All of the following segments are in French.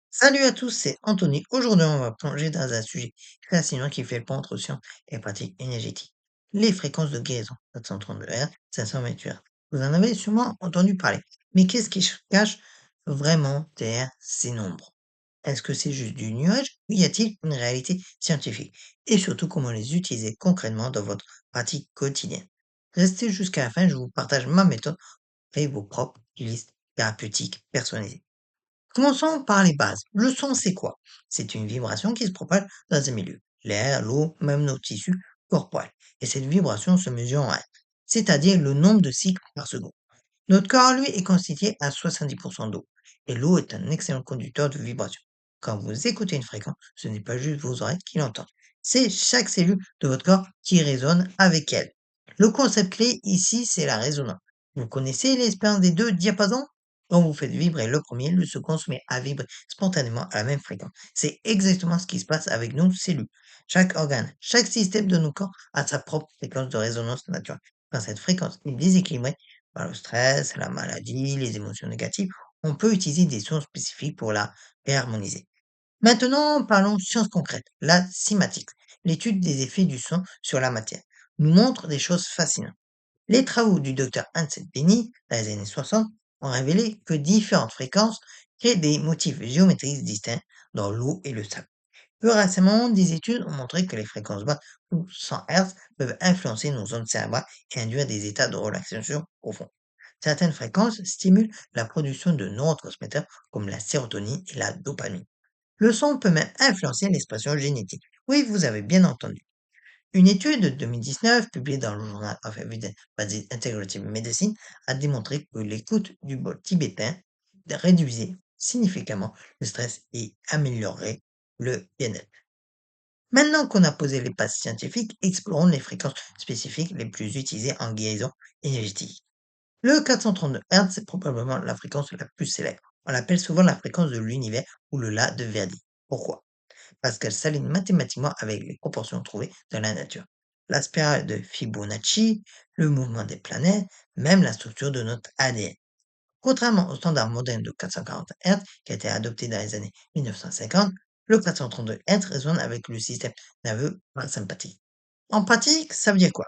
Salut à tous, c'est Anthony. Aujourd'hui, on va plonger dans un sujet fascinant qui fait le pont entre science et pratique énergétique. Les fréquences de guérison, 432 Hz, 528 Hz. Vous en avez sûrement entendu parler. Mais qu'est-ce qui se cache vraiment derrière ces nombres? Est-ce que c'est juste du nuage ou y a-t-il une réalité scientifique? Et surtout, comment les utiliser concrètement dans votre pratique quotidienne? Restez jusqu'à la fin, je vous partage ma méthode et vos propres listes thérapeutiques personnalisées. Commençons par les bases. Le son, c'est quoi? C'est une vibration qui se propage dans un milieu. L'air, l'eau, même nos tissus corporels. Et cette vibration se mesure en Hertz, c'est-à-dire le nombre de cycles par seconde. Notre corps, lui, est constitué à 70% d'eau. Et l'eau est un excellent conducteur de vibration. Quand vous écoutez une fréquence, ce n'est pas juste vos oreilles qui l'entendent. C'est chaque cellule de votre corps qui résonne avec elle. Le concept clé ici, c'est la résonance. Vous connaissez l'expérience des deux diapasons? Quand vous faites vibrer le premier, le second se met à vibrer spontanément à la même fréquence. C'est exactement ce qui se passe avec nos cellules. Chaque organe, chaque système de nos corps a sa propre fréquence de résonance naturelle. Quand cette fréquence est déséquilibrée, par le stress, la maladie, les émotions négatives, on peut utiliser des sons spécifiques pour la réharmoniser. Maintenant, parlons science concrète. La cinématique, l'étude des effets du son sur la matière, nous montre des choses fascinantes. Les travaux du docteur Hansen Penny, dans les années 60, ont révélé que différentes fréquences créent des motifs géométriques distincts dans l'eau et le sable. Plus récemment, des études ont montré que les fréquences basses ou 100 Hz peuvent influencer nos zones cérébrales et induire des états de relaxation profonds. Certaines fréquences stimulent la production de neurotransmetteurs comme la sérotonine et la dopamine. Le son peut même influencer l'expression génétique. Oui, vous avez bien entendu. Une étude de 2019, publiée dans le Journal of Evidence-Based Integrative Medicine, a démontré que l'écoute du bol tibétain réduisait significativement le stress et améliorait le bien-être. Maintenant qu'on a posé les bases scientifiques, explorons les fréquences spécifiques les plus utilisées en guérison énergétique. Le 432 Hz, c'est probablement la fréquence la plus célèbre. On l'appelle souvent la fréquence de l'univers ou le La de Verdi. Pourquoi? Parce qu'elle s'aligne mathématiquement avec les proportions trouvées dans la nature. La spirale de Fibonacci, le mouvement des planètes, même la structure de notre ADN. Contrairement au standard moderne de 440 Hz qui a été adopté dans les années 1950, le 432 Hz résonne avec le système nerveux parasympathique. En pratique, ça veut dire quoi?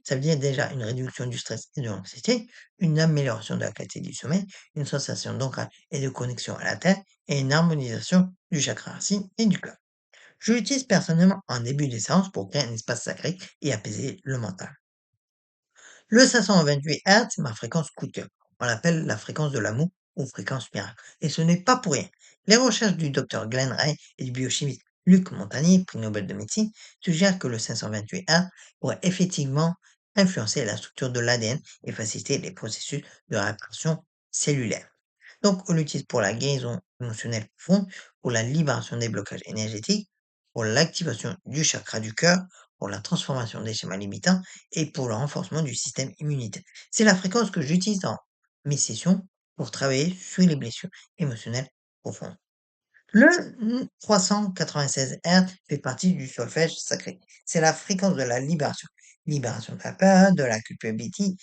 Ça veut dire déjà une réduction du stress et de l'anxiété, une amélioration de la qualité du sommeil, une sensation d'ancrage et de connexion à la Terre et une harmonisation du chakra racine et du cœur. Je l'utilise personnellement en début de séance pour créer un espace sacré et apaiser le mental. Le 528 Hz, c'est ma fréquence coup de cœur. On l'appelle la fréquence de l'amour ou fréquence miracle. Et ce n'est pas pour rien. Les recherches du docteur Glenn Ray et du biochimiste Luc Montagnier, prix Nobel de médecine, suggèrent que le 528 Hz pourrait effectivement influencer la structure de l'ADN et faciliter les processus de réparation cellulaire. Donc, on l'utilise pour la guérison émotionnelle profonde, pour la libération des blocages énergétiques, pour l'activation du chakra du cœur, pour la transformation des schémas limitants et pour le renforcement du système immunitaire. C'est la fréquence que j'utilise dans mes sessions pour travailler sur les blessures émotionnelles profondes. Le 396 Hz fait partie du solfège sacré. C'est la fréquence de la libération. Libération de la peur, de la culpabilité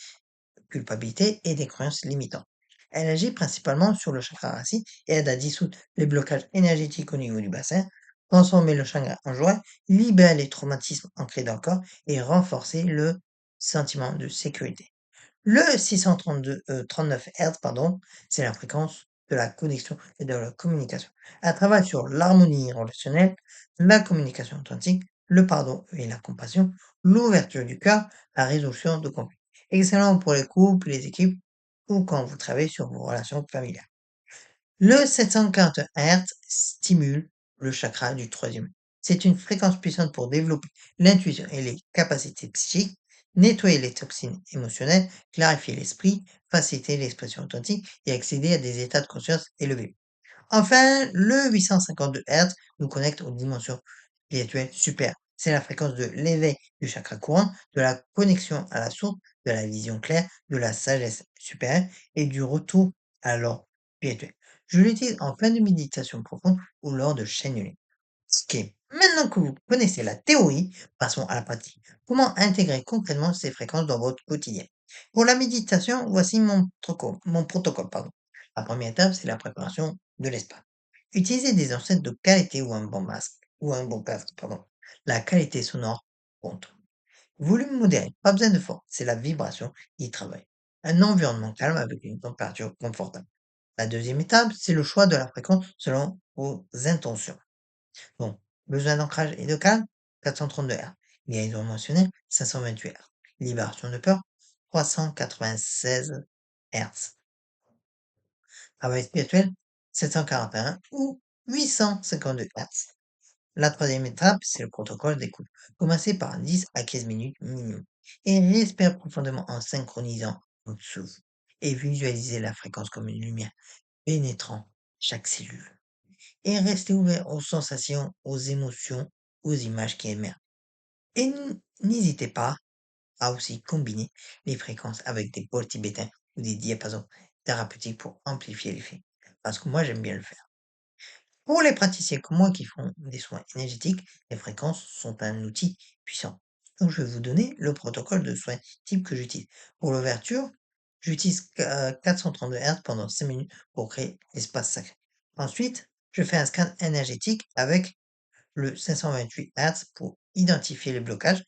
et des croyances limitantes. Elle agit principalement sur le chakra racine et aide à dissoudre les blocages énergétiques au niveau du bassin, transformer le chakra en joie, libérer les traumatismes ancrés dans le corps et renforcer le sentiment de sécurité. Le 39 Hz, pardon, c'est la fréquence de la connexion et de la communication. Elle travaille sur l'harmonie relationnelle, la communication authentique, le pardon et la compassion, l'ouverture du cœur, la résolution de conflits. Excellent pour les couples, les équipes ou quand vous travaillez sur vos relations familiales. Le 740 Hz stimule le chakra du troisième œil. C'est une fréquence puissante pour développer l'intuition et les capacités psychiques, nettoyer les toxines émotionnelles, clarifier l'esprit, faciliter l'expression authentique et accéder à des états de conscience élevés. Enfin, le 852 Hz nous connecte aux dimensions spirituelles supérieures. C'est la fréquence de l'éveil du chakra courant, de la connexion à la source, de la vision claire, de la sagesse supérieure et du retour à l'ordre spirituel. Je l'utilise en fin de méditation profonde ou lors de channeling. Ok, maintenant que vous connaissez la théorie, passons à la pratique. Comment intégrer concrètement ces fréquences dans votre quotidien? Pour la méditation, voici mon protocole. Pardon. La première étape, c'est la préparation de l'espace. Utilisez des enceintes de qualité ou un bon casque, pardon. La qualité sonore compte. Volume modéré, pas besoin de fort, c'est la vibration qui travaille. Un environnement calme avec une température confortable. La deuxième étape, c'est le choix de la fréquence selon vos intentions. Bon, besoin d'ancrage et de calme, 432 Hz. Liaison émotionnelle, 528 Hz. Libération de peur, 396 Hz. Travail spirituel, 741 ou 852 Hz. La troisième étape, c'est le protocole d'écoute. Commencez par 10 à 15 minutes minimum et respire profondément en synchronisant votre souffle et visualisez la fréquence comme une lumière pénétrant chaque cellule. Et restez ouvert aux sensations, aux émotions, aux images qui émergent. Et n'hésitez pas à aussi combiner les fréquences avec des bols tibétains ou des diapasons thérapeutiques pour amplifier l'effet. Parce que moi, j'aime bien le faire. Pour les praticiens comme moi qui font des soins énergétiques, les fréquences sont un outil puissant. Donc, je vais vous donner le protocole de soins type que j'utilise. Pour l'ouverture, j'utilise 432 Hz pendant 5 minutes pour créer l'espace sacré. Ensuite, je fais un scan énergétique avec le 528 Hz pour identifier les blocages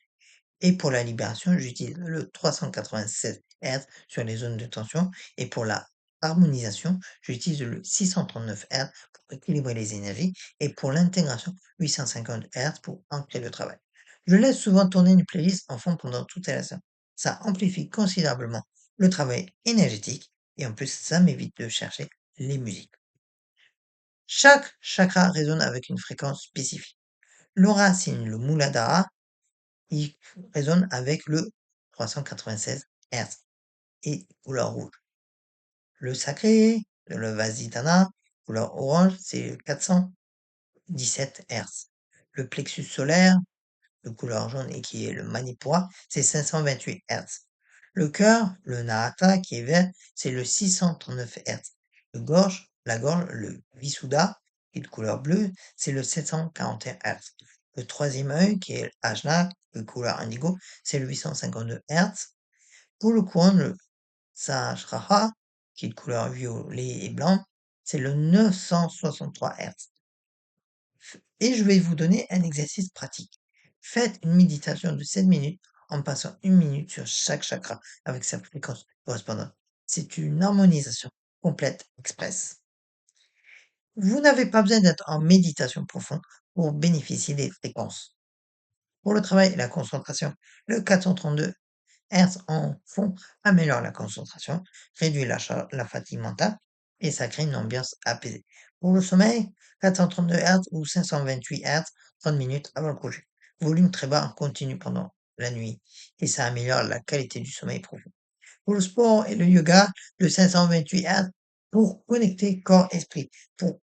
et pour la libération, j'utilise le 396 Hz sur les zones de tension. Et pour la harmonisation, j'utilise le 639 Hz pour équilibrer les énergies. Et pour l'intégration, 850 Hz pour ancrer le travail. Je laisse souvent tourner une playlist en fond pendant toute la séance. Ça amplifie considérablement le travail énergétique et en plus, ça m'évite de chercher les musiques. Chaque chakra résonne avec une fréquence spécifique. L'aura signe le Muladhara, il résonne avec le 396 Hz et couleur rouge. Le sacré, le Vasitana, couleur orange, c'est le 417 Hz. Le plexus solaire, de couleur jaune et qui est le Manipura, c'est 528 Hz. Le cœur, le Nahata, qui est vert, c'est le 639 Hz. La gorge, le Visuddha, qui est de couleur bleue, c'est le 741 Hz. Le troisième œil, qui est l'Ajna, de couleur indigo, c'est le 852 Hz. Pour le couronne, le Sahasrara, qui est de couleur violet et blanc, c'est le 963 Hz. Et je vais vous donner un exercice pratique. Faites une méditation de 7 minutes en passant 1 minute sur chaque chakra avec sa fréquence correspondante. C'est une harmonisation complète express. Vous n'avez pas besoin d'être en méditation profonde pour bénéficier des fréquences. Pour le travail et la concentration, le 432 Hz en fond améliore la concentration, réduit la fatigue mentale et ça crée une ambiance apaisée. Pour le sommeil, 432 Hz ou 528 Hz, 30 minutes avant le coucher. Volume très bas en continu pendant la nuit et ça améliore la qualité du sommeil profond. Pour le sport et le yoga, le 528 Hz pour connecter corps-esprit, pour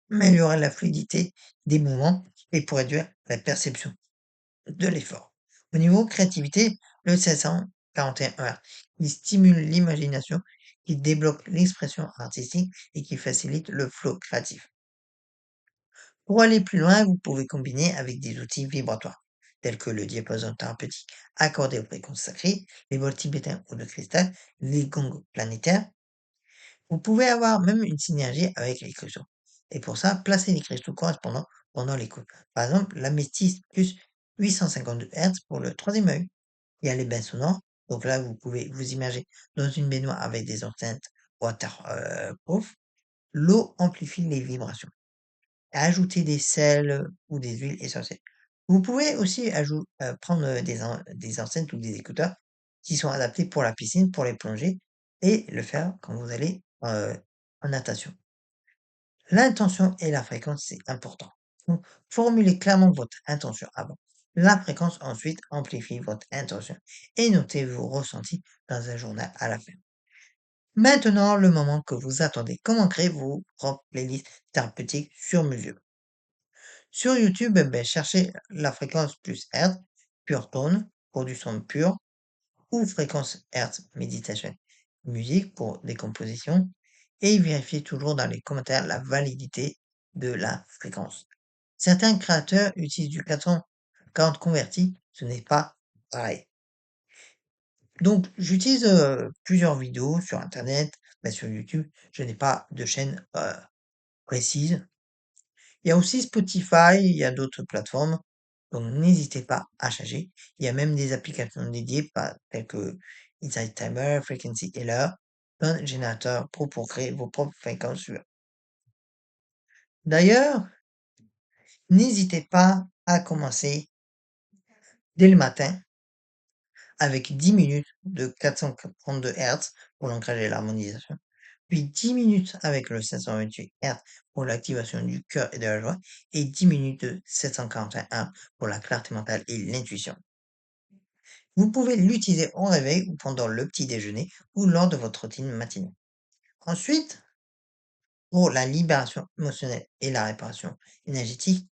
améliorer la fluidité des mouvements et pour réduire la perception de l'effort. Au niveau créativité, le 741 Hz, il stimule l'imagination, il débloque l'expression artistique et qui facilite le flow créatif. Pour aller plus loin, vous pouvez combiner avec des outils vibratoires, tels que le diapason thérapeutique accordé aux fréquences sacrées, les bols tibétains ou de cristal, les gongs planétaires. Vous pouvez avoir même une synergie avec les cristaux. Et pour ça, placez les cristaux correspondants pendant l'écoute. Par exemple, l'améthyste plus 852 Hz pour le troisième œil. Il y a les bains sonores. Donc là, vous pouvez vous immerger dans une baignoire avec des enceintes waterproof. L'eau amplifie les vibrations. Ajouter des sels ou des huiles essentielles. Vous pouvez aussi prendre des enceintes ou des écouteurs qui sont adaptés pour la piscine, pour les plongées, et le faire quand vous allez en natation. L'intention et la fréquence, c'est important. Donc, formulez clairement votre intention avant. La fréquence ensuite amplifie votre intention et notez vos ressentis dans un journal à la fin. Maintenant, le moment que vous attendez. Comment créer vos propres playlists thérapeutiques sur mesure? Sur YouTube, cherchez la fréquence plus Hertz, pure tone, pour du son pur, ou fréquence Hertz, méditation, musique pour des compositions, et vérifiez toujours dans les commentaires la validité de la fréquence. Certains créateurs utilisent du 440 converti, ce n'est pas pareil. Donc, j'utilise plusieurs vidéos sur Internet, sur YouTube. Je n'ai pas de chaîne précise. Il y a aussi Spotify, il y a d'autres plateformes, donc n'hésitez pas à charger. Il y a même des applications dédiées, telles que Insight Timer, Frequency Healer, un générateur pour créer vos propres fréquences. D'ailleurs, n'hésitez pas à commencer dès le matin avec 10 minutes de 432 Hz pour l'ancrage et l'harmonisation, puis 10 minutes avec le 728 Hz pour l'activation du cœur et de la joie, et 10 minutes de 741 Hz pour la clarté mentale et l'intuition. Vous pouvez l'utiliser au réveil ou pendant le petit déjeuner ou lors de votre routine matinale. Ensuite, pour la libération émotionnelle et la réparation énergétique,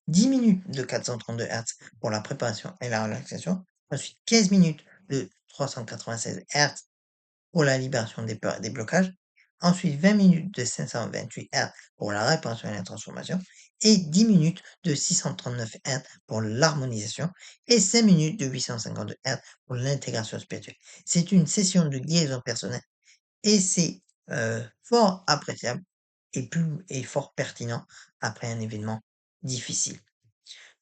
10 minutes de 432 Hz pour la préparation et la relaxation, ensuite 15 minutes de 396 Hz pour la libération des peurs et des blocages, ensuite 20 minutes de 528 Hz pour la réparation et la transformation, et 10 minutes de 639 Hz pour l'harmonisation, et 5 minutes de 852 Hz pour l'intégration spirituelle. C'est une session de guérison personnelle et c'est fort appréciable et fort pertinent après un événement difficile.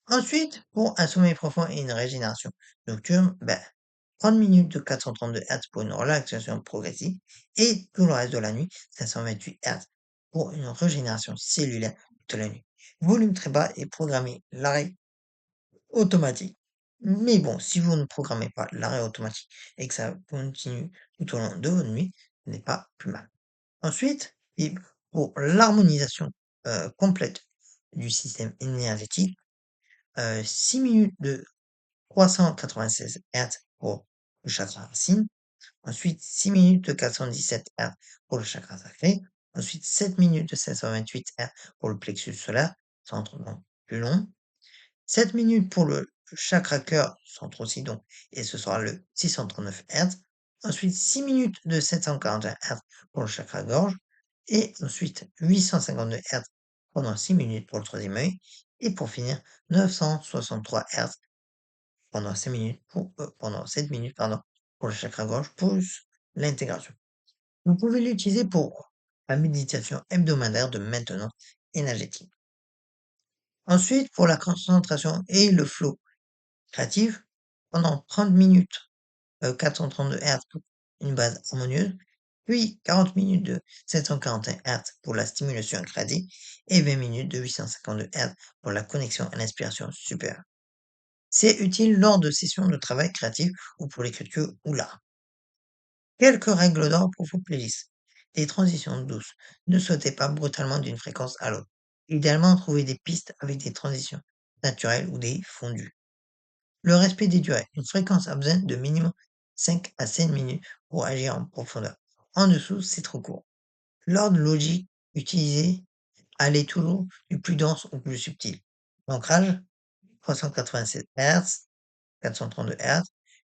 Ensuite, pour un sommeil profond et une régénération nocturne, 30 minutes de 432 Hz pour une relaxation progressive et tout le reste de la nuit, 528 Hz pour une régénération cellulaire toute la nuit. Volume très bas et programmez l'arrêt automatique. Mais bon, si vous ne programmez pas l'arrêt automatique et que ça continue tout au long de votre nuit, ce n'est pas plus mal. Ensuite, et pour l'harmonisation complète du système énergétique, 6 minutes de 396 Hz pour le chakra racine, ensuite 6 minutes de 417 Hz pour le chakra sacré, ensuite 7 minutes de 528 Hz pour le plexus solaire, centre donc plus long, 7 minutes pour le chakra cœur, centre aussi donc, et ce sera le 639 Hz, ensuite 6 minutes de 741 Hz pour le chakra gorge, et ensuite 852 Hz pendant 6 minutes pour le troisième œil, et pour finir 963 Hz pendant 7 minutes, pardon, pour le chakra gorge, plus l'intégration. Vous pouvez l'utiliser pour la méditation hebdomadaire de maintenance énergétique. Ensuite, pour la concentration et le flow créatif, pendant 30 minutes, 432 Hz pour une base harmonieuse, puis 40 minutes de 741 Hz pour la stimulation créative et 20 minutes de 852 Hz pour la connexion à l'inspiration supérieure. C'est utile lors de sessions de travail créatif ou pour l'écriture ou l'art. Quelques règles d'or pour vos playlists. Des transitions douces. Ne sautez pas brutalement d'une fréquence à l'autre. Idéalement, trouvez des pistes avec des transitions naturelles ou des fondus. Le respect des durées. Une fréquence a besoin de minimum 5 à 7 minutes pour agir en profondeur. En dessous, c'est trop court. L'ordre logique utilisé, allez toujours du plus dense au plus subtil. L'ancrage, 387 Hz, 432 Hz,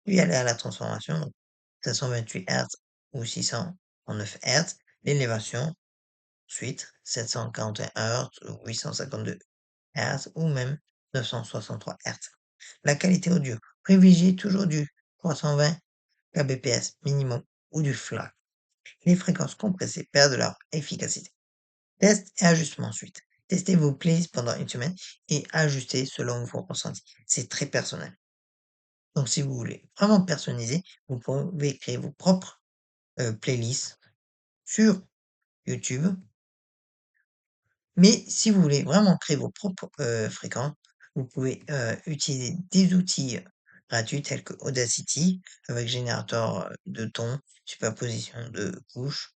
puis aller à la transformation, donc 528 Hz ou 639 Hz, l'élévation, suite 741 Hz ou 852 Hz ou même 963 Hz. La qualité audio, privilégiez toujours du 320 kbps minimum ou du FLAC. Les fréquences compressées perdent leur efficacité. Test et ajustement ensuite. Testez vos playlists pendant une semaine et ajustez selon vos ressentis. C'est très personnel. Donc, si vous voulez vraiment personnaliser, vous pouvez créer vos propres playlists sur YouTube. Mais si vous voulez vraiment créer vos propres fréquences, vous pouvez utiliser des outils gratuits tels que Audacity avec générateur de tons, superposition de couches,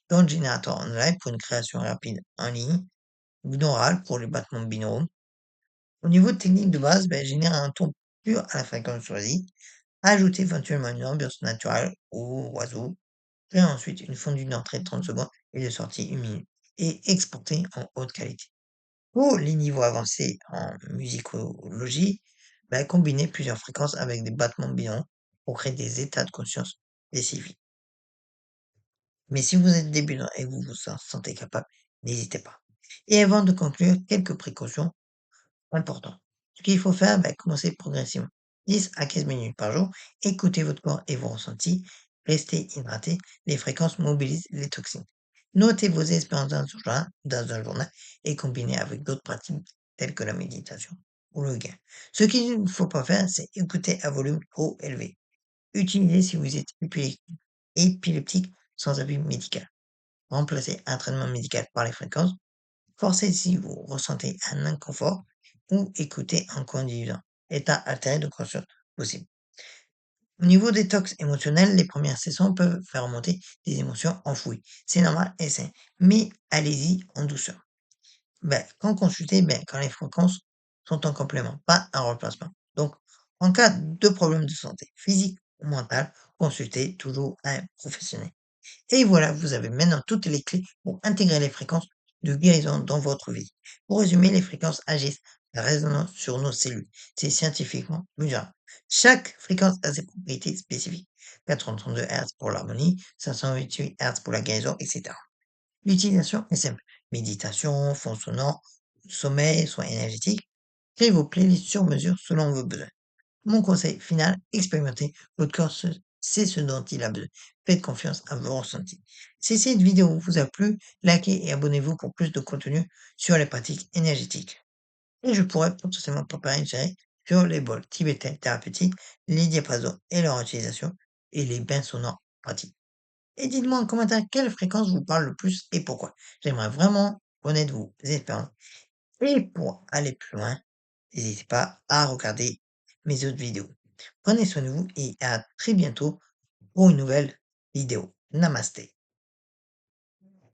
Tone Generator en live pour une création rapide en ligne, binaural pour les battements binauraux. Au niveau de technique de base, générer un ton pur à la fréquence choisie, ajouter éventuellement une ambiance naturelle ou oiseau, créer ensuite une fondue d'entrée de 30 secondes et de sortie 1 minute, et exporter en haute qualité. Pour les niveaux avancés en musicologie, combinez plusieurs fréquences avec des battements binauraux pour créer des états de conscience spécifiques. Mais si vous êtes débutant et que vous vous en sentez capable, n'hésitez pas. Et avant de conclure, quelques précautions importantes. Ce qu'il faut faire, commencez progressivement. 10 à 15 minutes par jour, écoutez votre corps et vos ressentis, restez hydraté, les fréquences mobilisent les toxines. Notez vos expériences dans un journal et combinez avec d'autres pratiques telles que la méditation ou le gain. Ce qu'il ne faut pas faire, c'est écouter à volume trop élevé. Utilisez si vous êtes épileptique sans avis médical. Remplacez un traitement médical par les fréquences. Forcez si vous ressentez un inconfort ou écoutez en conduisant. État altéré de conscience possible. Au niveau détox émotionnel, les premières sessions peuvent faire remonter des émotions enfouies. C'est normal et sain. Mais allez-y en douceur. Quand consulter, quand les fréquences sont en complément, pas un remplacement. Donc, en cas de problème de santé physique ou mentale, consultez toujours un professionnel. Et voilà, vous avez maintenant toutes les clés pour intégrer les fréquences de guérison dans votre vie. Pour résumer, les fréquences agissent par résonance sur nos cellules. C'est scientifiquement mesurable. Chaque fréquence a ses propriétés spécifiques. 432 Hz pour l'harmonie, 528 Hz pour la guérison, etc. L'utilisation est simple. Méditation, fond sonore, sommeil, soins énergétiques. Créez vos playlists sur mesure selon vos besoins. Mon conseil final, expérimentez. Votre corps, c'est ce dont il a besoin. Faites confiance à vos ressentis. Si cette vidéo vous a plu, likez et abonnez-vous pour plus de contenu sur les pratiques énergétiques. Et je pourrais potentiellement préparer une série sur les bols tibétains thérapeutiques, les diapasons et leur utilisation, et les bains sonores pratiques. Et dites-moi en commentaire quelle fréquence vous parle le plus et pourquoi. J'aimerais vraiment connaître vos expériences. Et pour aller plus loin, n'hésitez pas à regarder mes autres vidéos. Prenez soin de vous et à très bientôt pour une nouvelle vidéo. Namasté.